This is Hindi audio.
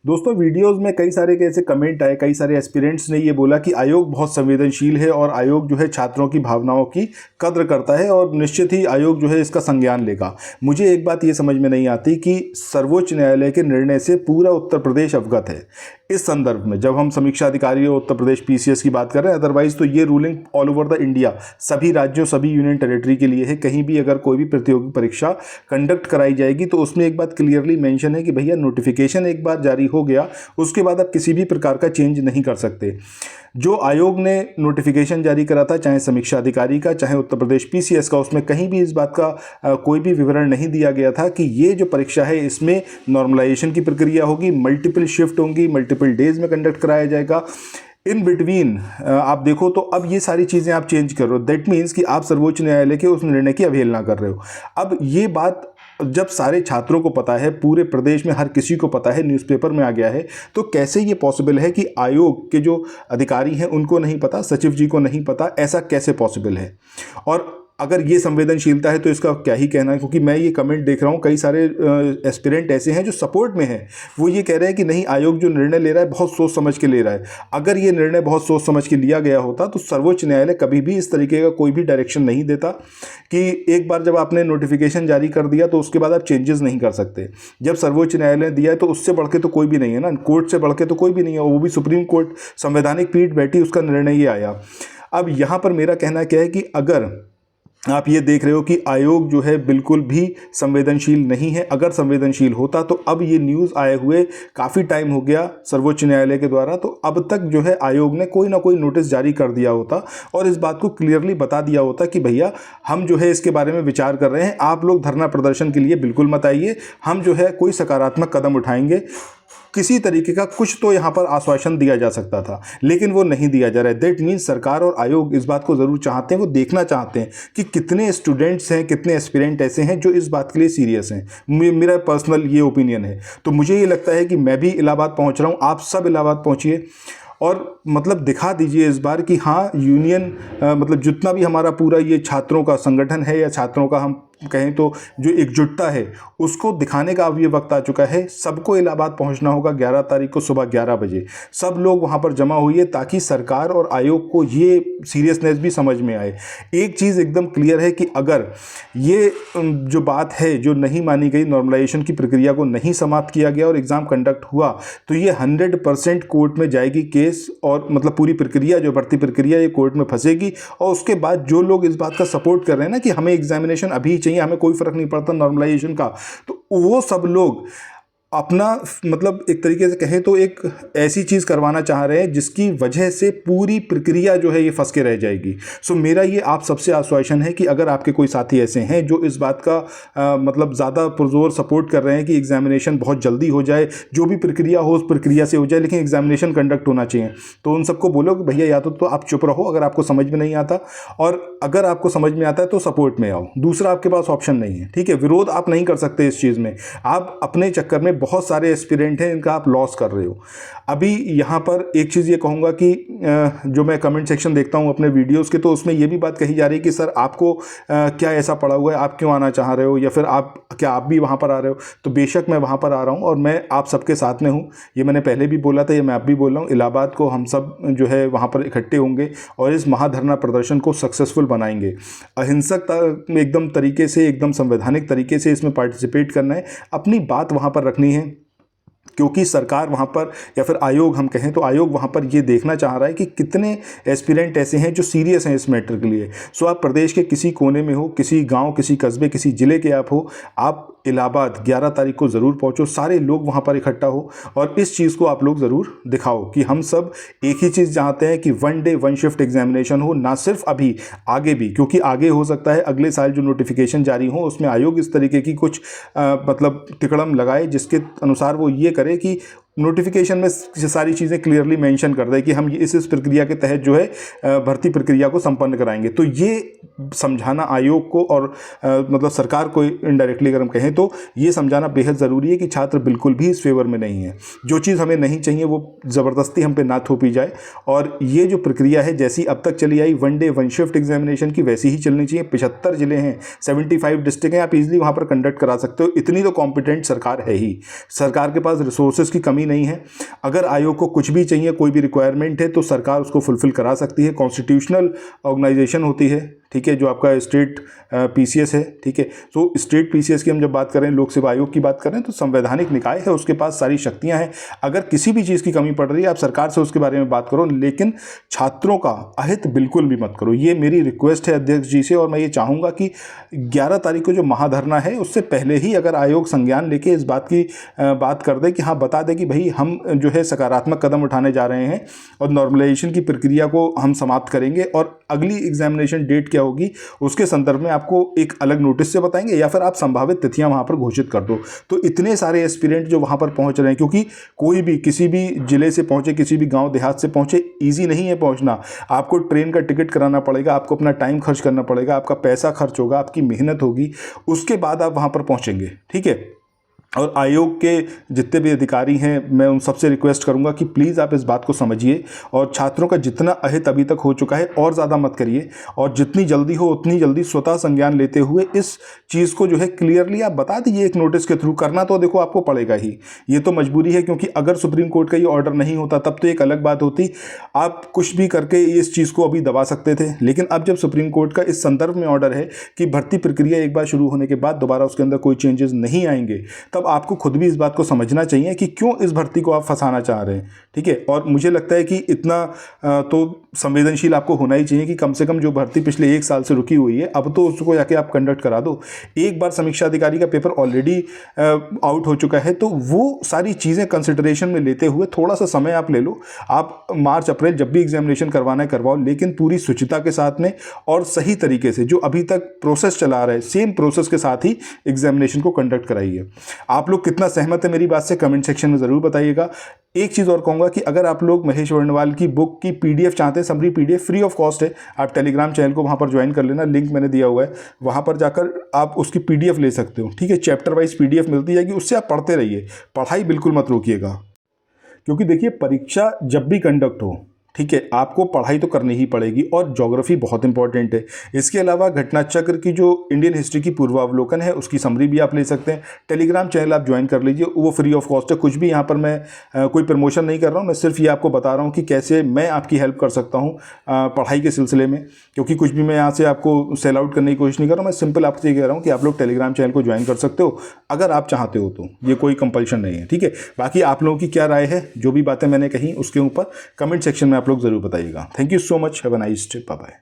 दोस्तों वीडियोस में कई सारे ऐसे कमेंट आए, कई सारे एस्पिरेंट्स ने ये बोला कि आयोग बहुत संवेदनशील है और आयोग जो है छात्रों की भावनाओं की कद्र करता है और निश्चित ही आयोग जो है इसका संज्ञान लेगा। मुझे एक बात ये समझ में नहीं आती कि सर्वोच्च न्यायालय के निर्णय से पूरा उत्तर प्रदेश अवगत है। इस संदर्भ में जब हम समीक्षा अधिकारी और उत्तर प्रदेश पीसीएस की बात कर रहे हैं, अदरवाइज तो ये ruling all over the India सभी राज्यों सभी यूनियन टेरिटरी के लिए है। कहीं भी अगर कोई भी प्रतियोगी परीक्षा कंडक्ट कराई जाएगी तो उसमें एक बात क्लियरली मेंशन है कि भैया नोटिफिकेशन एक बार जारी हो गया उसके बाद आप किसी भी प्रकार का चेंज नहीं कर सकते। जो आयोग ने नोटिफिकेशन जारी करा था, चाहे समीक्षा अधिकारी का चाहे उत्तर प्रदेश पीसीएस का, उसमें कहीं भी इस बात का कोई भी विवरण नहीं दिया गया था कि ये जो परीक्षा है इसमें नॉर्मलाइजेशन की प्रक्रिया होगी, मल्टीपल शिफ्ट होंगी, मल्टीपल डेज में कंडक्ट कराया जाएगा। इन बिटवीन आप देखो तो अब ये सारी चीज़ें आप चेंज कर रहे हो। दैट मीन्स कि आप सर्वोच्च न्यायालय के उस निर्णय की अवहेलना कर रहे हो। अब ये बात जब सारे छात्रों को पता है, पूरे प्रदेश में हर किसी को पता है, न्यूज़पेपर में आ गया है, तो कैसे ये पॉसिबल है कि आयोग के जो अधिकारी हैं उनको नहीं पता, सचिव जी को नहीं पता? ऐसा कैसे पॉसिबल है? और अगर ये संवेदनशीलता है तो इसका क्या ही कहना है, क्योंकि मैं ये कमेंट देख रहा हूँ कई सारे एस्पिरेंट ऐसे हैं जो सपोर्ट में हैं। वो ये कह रहे हैं कि नहीं, आयोग जो निर्णय ले रहा है बहुत सोच समझ के ले रहा है। अगर ये निर्णय बहुत सोच समझ के लिया गया होता तो सर्वोच्च न्यायालय कभी भी इस तरीके का कोई भी डायरेक्शन नहीं देता कि एक बार जब आपने नोटिफिकेशन जारी कर दिया तो उसके बाद आप चेंजेस नहीं कर सकते। जब सर्वोच्च न्यायालय ने दिया है तो उससे बढ़ के तो कोई भी नहीं है ना, कोर्ट से बढ़ के तो कोई भी नहीं है, वो भी सुप्रीम कोर्ट संवैधानिक पीठ बैठी, उसका निर्णय ये आया। अब यहाँ पर मेरा कहना क्या है कि अगर आप ये देख रहे हो कि आयोग जो है बिल्कुल भी संवेदनशील नहीं है, अगर संवेदनशील होता तो अब ये न्यूज़ आए हुए काफ़ी टाइम हो गया सर्वोच्च न्यायालय के द्वारा, तो अब तक जो है आयोग ने कोई ना कोई नोटिस जारी कर दिया होता और इस बात को क्लियरली बता दिया होता कि भैया हम जो है इसके बारे में विचार कर रहे हैं, आप लोग धरना प्रदर्शन के लिए बिल्कुल मत आइए, हम जो है कोई सकारात्मक कदम उठाएंगे। किसी तरीके का कुछ तो यहाँ पर आश्वासन दिया जा सकता था, लेकिन वो नहीं दिया जा रहा है। दैट मीन्स सरकार और आयोग इस बात को ज़रूर चाहते हैं, वो देखना चाहते हैं कि कितने स्टूडेंट्स हैं, कितने एस्पिरेंट ऐसे हैं जो इस बात के लिए सीरियस हैं। मेरा पर्सनल ये ओपिनियन है। तो मुझे ये लगता है कि मैं भी इलाहाबाद पहुँच रहा हूँ, आप सब इलाहाबाद पहुँचिए और मतलब दिखा दीजिए इस बार कि हाँ यूनियन मतलब जितना भी हमारा पूरा ये छात्रों का संगठन है या छात्रों का हम कहें तो जो एकजुटता है उसको दिखाने का अब ये वक्त आ चुका है। सबको इलाहाबाद पहुंचना होगा 11 तारीख को सुबह 11 बजे। सब लोग वहां पर जमा हुई है ताकि सरकार और आयोग को ये सीरियसनेस भी समझ में आए। एक चीज़ एकदम क्लियर है कि अगर ये जो बात है जो नहीं मानी गई, नॉर्मलाइजेशन की प्रक्रिया को नहीं समाप्त किया गया और एग्ज़ाम कंडक्ट हुआ तो ये 100% कोर्ट में जाएगी केस और मतलब पूरी प्रक्रिया जो भर्ती प्रक्रिया ये कोर्ट में फंसेगी। और उसके बाद जो लोग इस बात का सपोर्ट कर रहे हैं ना कि हमें एग्जामिनेशन अभी चाहिए, हमें कोई फर्क नहीं पड़ता नॉर्मलाइजेशन का, तो वो सब लोग अपना मतलब एक तरीके से कहें तो एक ऐसी चीज़ करवाना चाह रहे हैं जिसकी वजह से पूरी प्रक्रिया जो है ये फंस के रह जाएगी। सो मेरा ये आप सबसे आश्वासन है कि अगर आपके कोई साथी ऐसे हैं जो इस बात का मतलब ज़्यादा पुरजोर सपोर्ट कर रहे हैं कि एग्जामिनेशन बहुत जल्दी हो जाए, जो भी प्रक्रिया हो उस प्रक्रिया से हो जाए, लेकिन एग्जामिनेशन कंडक्ट होना चाहिए, तो उन सबको बोलो कि भैया या तो आप चुप रहो अगर आपको समझ में नहीं आता, और अगर आपको समझ में आता है तो सपोर्ट में आओ। दूसरा आपके पास ऑप्शन नहीं है, ठीक है। विरोध आप नहीं कर सकते इस चीज़ में, आप अपने चक्कर में बहुत सारे एस्पिरेंट हैं इनका आप लॉस कर रहे हो। अभी यहाँ पर एक चीज़ ये कहूँगा कि जो मैं कमेंट सेक्शन देखता हूँ अपने वीडियोस के, तो उसमें ये भी बात कही जा रही है कि सर आपको क्या ऐसा पड़ा हुआ है, आप क्यों आना चाह रहे हो, या फिर आप भी वहाँ पर आ रहे हो। तो बेशक मैं वहाँ पर आ रहा हूँ और मैं आप सबके साथ में हूँ, ये मैंने पहले भी बोला था, ये मैं अब भी बोल रहा हूँ। इलाहाबाद को हम सब जो है वहाँ पर इकट्ठे होंगे और इस महाधरना प्रदर्शन को सक्सेसफुल बनाएंगे। अहिंसक एकदम तरीके से, एकदम संवैधानिक तरीके से इसमें पार्टिसिपेट करना है, अपनी बात वहाँ पर रखनी है, क्योंकि सरकार वहाँ पर या फिर आयोग हम कहें तो आयोग वहाँ पर ये देखना चाह रहा है कि कितने एस्पिरेंट ऐसे हैं जो सीरियस हैं इस मैटर के लिए। सो आप प्रदेश के किसी कोने में हो, किसी गांव, किसी कस्बे, किसी ज़िले के आप हो, आप इलाहाबाद 11 तारीख को ज़रूर पहुँचो, सारे लोग वहाँ पर इकट्ठा हो और इस चीज़ को आप लोग ज़रूर दिखाओ कि हम सब एक ही चीज़ चाहते हैं कि 1 डे 1 शिफ्ट एग्जामिनेशन हो, ना सिर्फ अभी, आगे भी, क्योंकि आगे हो सकता है अगले साल जो नोटिफिकेशन जारी हो उसमें आयोग इस तरीके की कुछ मतलब टिकड़म लगाए जिसके अनुसार वो ये करे कि नोटिफिकेशन में सारी चीज़ें क्लियरली मेंशन कर दें कि हम इस प्रक्रिया के तहत जो है भर्ती प्रक्रिया को संपन्न कराएंगे। तो ये समझाना आयोग को और मतलब सरकार को इनडायरेक्टली अगर हम कहें तो ये समझाना बेहद ज़रूरी है कि छात्र बिल्कुल भी इस फेवर में नहीं है। जो चीज़ हमें नहीं चाहिए वो ज़बरदस्ती हम पे ना थोपी जाए, और ये जो प्रक्रिया है जैसी अब तक चली आई 1 डे 1 शिफ्ट एग्जामिनेशन की, वैसी ही चलनी चाहिए। 75 ज़िले हैं, 75 डिस्ट्रिक्ट हैं, आप इजीली वहाँ पर कंडक्ट करा सकते हो। इतनी तो कॉम्पिटेंट सरकार है ही, सरकार के पास रिसोर्सेज की कमी नहीं है। अगर आयोग को कुछ भी चाहिए, कोई भी रिक्वायरमेंट है, तो सरकार उसको फुलफ़िल करा सकती है। कॉन्स्टिट्यूशनल ऑर्गेनाइजेशन होती है, ठीक है, जो आपका स्टेट पीसीएस है, ठीक है। तो स्टेट पीसीएस की हम जब बात करें, लोक सेवा आयोग की बात करें, तो संवैधानिक निकाय है, उसके पास सारी शक्तियां हैं। अगर किसी भी चीज़ की कमी पड़ रही है, आप सरकार से उसके बारे में बात करो, लेकिन छात्रों का अहित बिल्कुल भी मत करो। ये मेरी रिक्वेस्ट है अध्यक्ष जी से, और मैं ये चाहूँगा कि 11 तारीख को जो महाधरना है, उससे पहले ही अगर आयोग संज्ञान लेके इस बात की बात कर दे कि हाँ, बता दे कि भाई हम जो है सकारात्मक कदम उठाने जा रहे हैं और नॉर्मलाइजेशन की प्रक्रिया को हम समाप्त करेंगे, और अगली एग्जामिनेशन डेट क्या होगी उसके संदर्भ में आपको एक अलग नोटिस से बताएंगे, या फिर आप संभावित तिथियां वहां पर घोषित कर दो। तो इतने सारे एस्पिरेंट जो वहां पर पहुंच रहे हैं, क्योंकि कोई भी किसी भी जिले से पहुंचे, किसी भी गांव देहात से पहुंचे, ईजी नहीं है पहुंचना। आपको ट्रेन का टिकट कराना पड़ेगा, आपको अपना टाइम खर्च करना पड़ेगा, आपका पैसा खर्च होगा, आपकी मेहनत होगी, उसके बाद आप वहां पर पहुंचेंगे, ठीक है। और आयोग के जितने भी अधिकारी हैं, मैं उन सबसे रिक्वेस्ट करूंगा कि प्लीज़ आप इस बात को समझिए, और छात्रों का जितना अहित अभी तक हो चुका है और ज़्यादा मत करिए, और जितनी जल्दी हो उतनी जल्दी स्वतः संज्ञान लेते हुए इस चीज़ को जो है क्लियरली आप बता दीजिए एक नोटिस के थ्रू। करना तो देखो आपको पड़ेगा ही, ये तो मजबूरी है, क्योंकि अगर सुप्रीम कोर्ट का ये ऑर्डर नहीं होता तब तो एक अलग बात होती, आप कुछ भी करके इस चीज़ को अभी दबा सकते थे। लेकिन अब जब सुप्रीम कोर्ट का इस संदर्भ में ऑर्डर है कि भर्ती प्रक्रिया एक बार शुरू होने के बाद दोबारा उसके अंदर कोई चेंजेस नहीं आएंगे, तब आपको खुद भी इस बात को समझना चाहिए कि क्यों इस भर्ती को आप फंसाना चाह रहे हैं, ठीक है। और मुझे लगता है कि इतना तो संवेदनशील आपको होना ही चाहिए कि कम से कम जो भर्ती पिछले 1 साल से रुकी हुई है, अब तो उसको जाके आप कंडक्ट करा दो। एक बार समीक्षा अधिकारी का पेपर ऑलरेडी आउट हो चुका है, तो वो सारी चीज़ें कंसिडरेशन में लेते हुए थोड़ा सा समय आप ले लो। आप मार्च अप्रैल जब भी एग्जामिनेशन करवाना है करवाओ, लेकिन पूरी शुचिता के साथ में और सही तरीके से, जो अभी तक प्रोसेस चला रहा है सेम प्रोसेस के साथ ही एग्जामिनेशन को कंडक्ट कराइए। आप लोग कितना सहमत है मेरी बात से कमेंट सेक्शन में ज़रूर बताइएगा। एक चीज़ और कहूँगा कि अगर आप लोग महेश वर्णवाल की बुक की पीडीएफ चाहते हैं, summary PDF free of cost है, आप टेलीग्राम चैनल को वहाँ पर ज्वाइन कर लेना, लिंक मैंने दिया हुआ है, वहाँ पर जाकर आप उसकी पीडीएफ ले सकते हो, ठीक है। चैप्टर वाइज पीडीएफ मिलती जाएगी, उससे आप पढ़ते रहिए, पढ़ाई बिल्कुल मत रोकिएगा, क्योंकि देखिए परीक्षा जब भी कंडक्ट हो, ठीक है, आपको पढ़ाई तो करनी ही पड़ेगी, और ज्योग्राफी बहुत इंपॉर्टेंट है। इसके अलावा घटना चक्र की जो इंडियन हिस्ट्री की पूर्वावलोकन है, उसकी समरी भी आप ले सकते हैं। टेलीग्राम चैनल आप ज्वाइन कर लीजिए, वो फ्री ऑफ कॉस्ट है। कुछ भी यहाँ पर मैं कोई प्रमोशन नहीं कर रहा हूँ, मैं सिर्फ ये आपको बता रहा हूँ कि कैसे मैं आपकी हेल्प कर सकता हूँ पढ़ाई के सिलसिले में, क्योंकि कुछ भी मैं यहाँ से आपको सेल आउट करने की कोशिश नहीं कर रहा हूँ। मैं सिंपल आपसे ये कह रहा हूँ कि आप लोग टेलीग्राम चैनल को ज्वाइन कर सकते हो अगर आप चाहते हो, तो ये कोई कंपल्शन नहीं है, ठीक है। बाकी आप लोगों की क्या राय है, जो भी बातें मैंने कही उसके ऊपर कमेंट सेक्शन में आप लोग ज़रूर बताइएगा। Thank you so much. Have a nice day. Bye bye.